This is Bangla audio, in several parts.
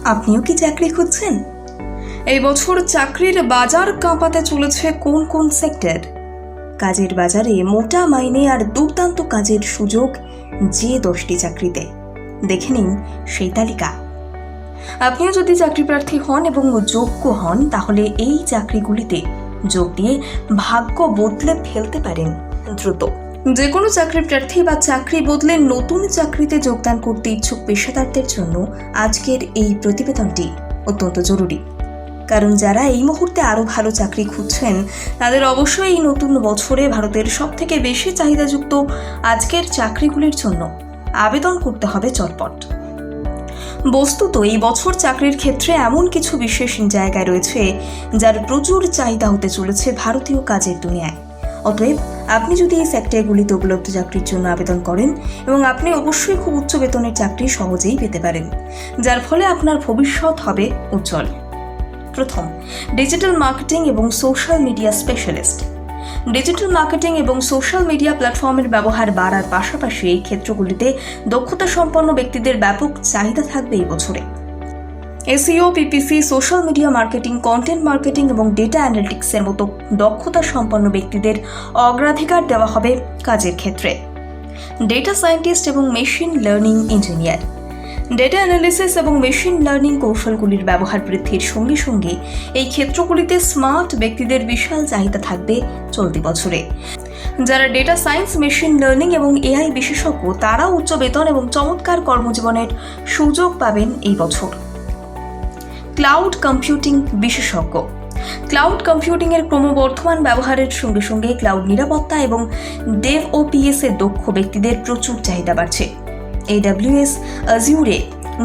আপনিও কি চাকরি খুঁজছেন? এই বছর চাকরির বাজার কাঁপাতে চলেছে কোন কোন সেক্টর? কাজের বাজারে মোটা মাইনে আর দুর্দান্ত কাজের সুযোগ যে 10টি চাকরিতে। দেখে নিন সেই তালিকা। আপনিও যদি চাকরি প্রার্থী হন এবং যোগ্য হন, তাহলে এই চাকরিগুলিতে যোগ দিয়ে ভাগ্য বদলে ফেলতে পারেন দ্রুত। যে কোনো চাকরি প্রার্থী বা চাকরি বদলে নতুন চাকরিতে যোগদান করতে ইচ্ছুক পেশাদারদের জন্য আজকের এই প্রতিবেদনটি অত্যন্ত জরুরি। কারণ যারা এই মুহূর্তে আরও ভালো চাকরি খুঁজছেন, তাদের অবশ্যই এই নতুন বছরে ভারতের সবথেকে বেশি চাহিদাযুক্ত আজকের চাকরিগুলির জন্য আবেদন করতে হবে চটপট। বস্তুত এই বছর চাকরির ক্ষেত্রে এমন কিছু বিশেষ জায়গায় রয়েছে যার প্রচুর চাহিদা হতে চলেছে ভারতীয় কাজের দুনিয়ায়। অতএব আপনি যদি এই সেক্টরগুলিতে উপলব্ধ চাকরির জন্য আবেদন করেন, এবং আপনি অবশ্যই খুব উচ্চ বেতনের চাকরি সহজেই পেতে পারেন, যার ফলে আপনার ভবিষ্যৎ হবে উজ্জ্বল। প্রথম, ডিজিটাল মার্কেটিং এবং social media specialist. Digital marketing এবং সোশ্যাল মিডিয়া প্ল্যাটফর্মের ব্যবহার বাড়ার পাশাপাশি এই ক্ষেত্রগুলিতে দক্ষতা সম্পন্ন ব্যক্তিদের ব্যাপক চাহিদা থাকবে এই বছরে। SEO, PPC, social media marketing, content marketing এবং ডেটা অ্যানালিটিক্সের মতো দক্ষতা সম্পন্ন ব্যক্তিদের অগ্রাধিকার দেওয়া হবে কাজের ক্ষেত্রে। ডেটা সায়েন্টিস্ট এবং machine learning engineer. Data analysis এবং মেশিন লার্নিং কৌশলগুলির ব্যবহার বৃদ্ধির সঙ্গে সঙ্গে এই ক্ষেত্রগুলিতে স্মার্ট ব্যক্তিদের বিশাল চাহিদা থাকবে চলতি বছরে। যারা ডেটা সায়েন্স, মেশিন লার্নিং এবং এআই বিশেষজ্ঞ, তারা উচ্চ বেতন এবং চমৎকার কর্মজীবনের সুযোগ পাবেন এই বছর। ক্লাউড কম্পিউটিং বিশেষজ্ঞ। ক্লাউড কম্পিউটিং এর ক্রমবর্ধমান ব্যবহারের সঙ্গে সঙ্গে ক্লাউড নিরাপত্তা এবং ডেভওপিএস এর দক্ষ ব্যক্তিদের প্রচুর চাহিদা বাড়ছে। AWS, Azure,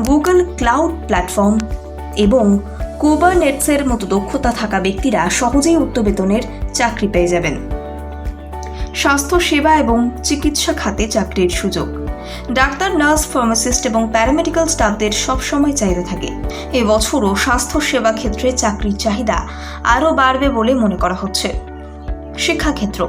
Google cloud platform এবং কুবারনেটসের মতো দক্ষতা থাকা ব্যক্তিরা সহজেই উচ্চ বেতনের চাকরি পেয়ে যাবেন। স্বাস্থ্য সেবা এবং চিকিৎসা খাতে চাকরির সুযোগ। ডাক্তার, নার্স, ফার্মাসিস্ট এবং প্যারামেডিক্যাল স্টাফদের সবসময় চাহিদা থাকে। এবছরও স্বাস্থ্য সেবা ক্ষেত্রে চাকরির চাহিদা আরও বাড়বে বলে মনে করা হচ্ছে। শিক্ষাক্ষেত্র।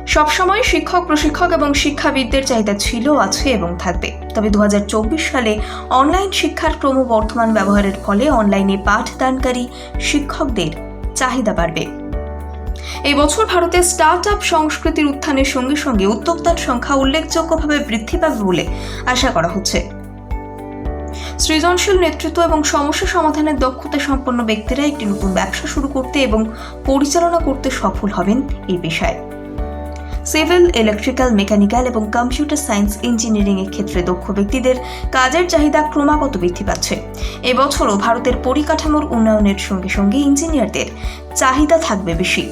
সবসময় শিক্ষক, প্রশিক্ষক এবং শিক্ষাবিদদের চাহিদা ছিল, আছে এবং থাকবে। তবে 2024 সালে অনলাইন শিক্ষার ক্রমবর্ধমান ব্যবহারের ফলে অনলাইনে পাঠদানকারী শিক্ষকদের চাহিদা বাড়বে। এই বছর ভারতে স্টার্ট আপ সংস্কৃতির উত্থানের সঙ্গে সঙ্গে উদ্যোক্তার সংখ্যা উল্লেখযোগ্যভাবে বৃদ্ধি পাবে বলে আশা করা হচ্ছে। সৃজনশীল নেতৃত্ব এবং সমস্যা সমাধানের দক্ষতা সম্পন্ন ব্যক্তিরা একটি নতুন ব্যবসা শুরু করতে এবং পরিচালনা করতে সফল হবেন এই পেশায়। সিভিল, ইলেকট্রিক্যাল, মেকানিক্যাল এবং কম্পিউটার সায়েন্স ইঞ্জিনিয়ারিং এর ক্ষেত্রে দক্ষ ব্যক্তিদের কাজের চাহিদা ক্রমাগত বৃদ্ধি পাচ্ছে। এবছরও ভারতের পরিকাঠামোর উন্নয়নের সঙ্গে সঙ্গে ইঞ্জিনিয়ারদের চাহিদা থাকবে বেশি।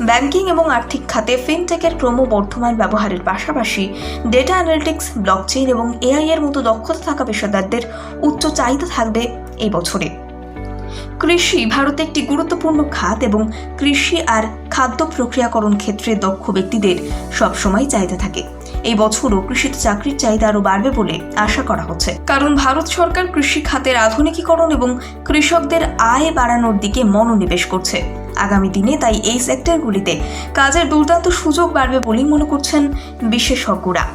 ব্যাংকিং এবং আর্থিক খাতে ফিনটেকের ক্রমবর্ধমান ব্যবহারের পাশাপাশি ডেটা অ্যানালিটিক্স, ব্লকচেইন এবং এআই এর মতো দক্ষতা থাকা পেশাদারদের উচ্চ চাহিদা থাকবে এই বছরে। কৃষি ভারতে একটি গুরুত্বপূর্ণ খাত এবং কৃষি আর খাদ্য প্রক্রিয়াকরণ ক্ষেত্রে দক্ষ ব্যক্তিদের সবসময় চাহিদা থাকে। এই বছরও কৃষিতে চাকরির চাহিদা আরও বাড়বে বলে আশা করা হচ্ছে, কারণ ভারত সরকার কৃষি খাতের আধুনিকীকরণ এবং কৃষকদের আয় বাড়ানোর দিকে মনোনিবেশ করছে আগামী দিনে। তাই এই সেক্টরগুলিতে কাজের দুর্দান্ত সুযোগ বাড়বে বলেই মনে করছেন বিশেষজ্ঞরা।